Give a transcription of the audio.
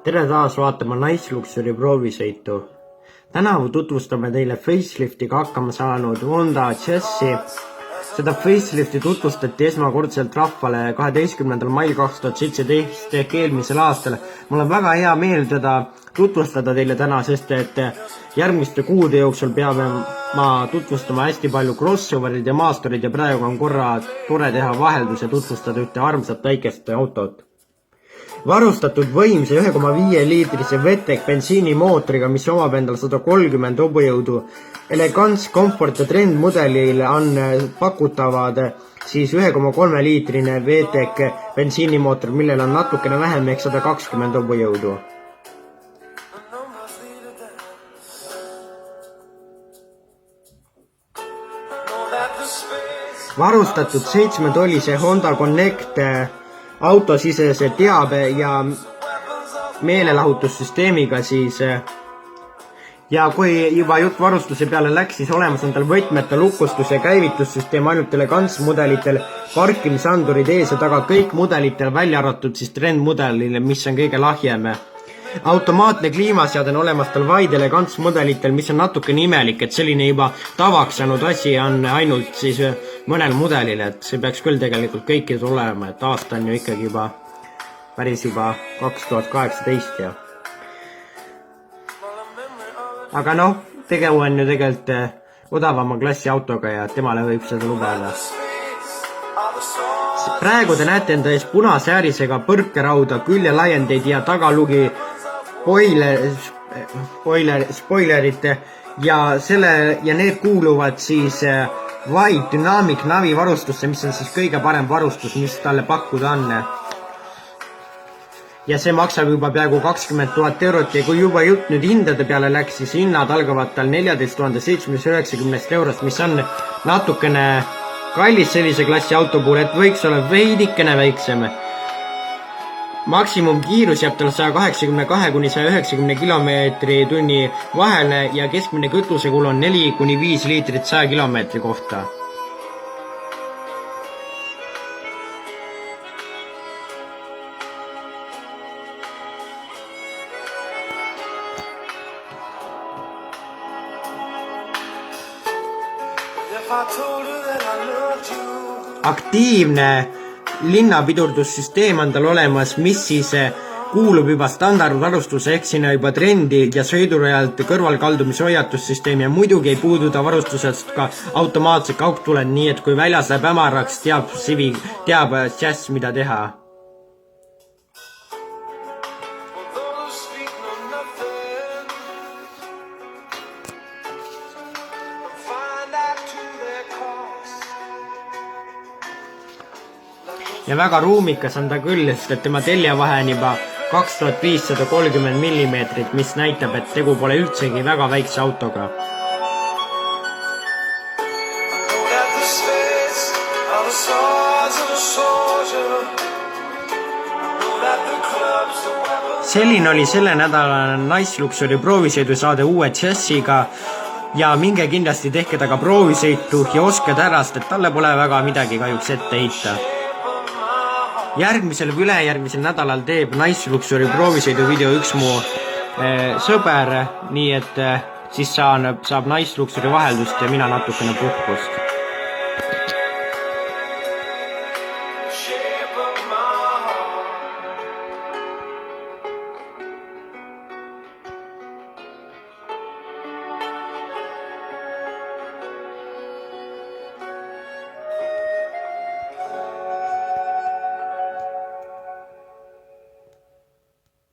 Tere taas vaatama Nice Luxury proovisõitu. Tänavu tutvustame teile faceliftiga hakkama saanud Honda Jazzi. Seda facelifti tutvustati esmakordselt rahvale 12. mail 2017 ehk eelmisel aastal. Mul on väga hea meel teda tutvustada teile täna, sest et järgmiste kuude jooksul peame ma tutvustama hästi palju crossoverid ja maasturid ja praegu on korra tore teha vaheldus ja tutvustada ühte armsat väikest autot. Varustatud võimsa 1,5 liitrise VTEC bensiinimootoriga, mis omab endal 130 hobujõudu. Elegance, Comfort ja Trend mudelil on pakutavad siis 1,3 liitrine VTEC bensiinimootor, millel on natukene vähem ehk 120 hobujõudu. Varustatud 7-tolise Honda Connect autosisese teabe ja meelelahutussüsteemiga siis. Ja kui juba jutt varustuse peale läks, siis olemas on tal võtmete lukustus ja käivitussüsteem ainult Elegance mudelitel, parkimisandurid ees ja taga kõik mudelitel, välja arvatud siis Trend mudelile, mis on kõige lahjem. Automaatne kliimaseade on olemas tal vaid Elegance mudelitel, mis on natuke imelik, et selline juba tavaks saanud asi on ainult siis mõnel mudelil, et see peaks küll tegelikult kõikidel olema, et aasta on ju ikkagi juba päris juba 2018 ja. Aga noh, tegu on ju tegelikult odavama klassi autoga ja temale võib seda lubada. Praegu te näete enda ees punase äärisega põrkerauda, küljelaiendeid ja tagalugi spoilerit ja need kuuluvad siis vaid Dynamic Navi varustusse, mis on siis kõige parem varustus, mis talle pakkuda on. Ja see maksab juba peaaegu 20 000 eurot ja kui juba jutt nüüd hindade peale läks, siis hinnad algavad tal 14 790 eurost, mis on natukene kallis sellise klassi auto puhul, et võiks olla veidikene väiksem. Maksimumkiirus jääb tal 182–190 km/h vahele ja keskmine kütusekulu on 4–5 liitrit 100 km kohta. Aktiivne linnapidurdussüsteem on tal olemas, mis siis kuulub juba standardvarustuse ehk sinna juba Trendi ja sõidurajalt kõrvalkaldumise hoiatussüsteem ja muidugi ei puuduta varustusest ka automaatse kaugtuled, nii et kui väljas läheb hämaraks, teab Jazz mida teha. Ja väga ruumikas on ta küll, sest et tema teljavahe on juba 2530 mm, mis näitab, et tegu pole üldsegi väga väikse autoga. Selline oli selle nädala Nice Luxury proovisõidusaade uue Jazziga ja minge kindlasti tehke taga proovisõitu ja oskad ära, sest et talle pole väga midagi kahjuks ette heita. Järgmisel või ülejärgmisel nädalal teeb Nice Luxury proovisõidu video üks mu sõber, nii et siis saab Nice Luxury vaheldust ja mina natukene puhkust.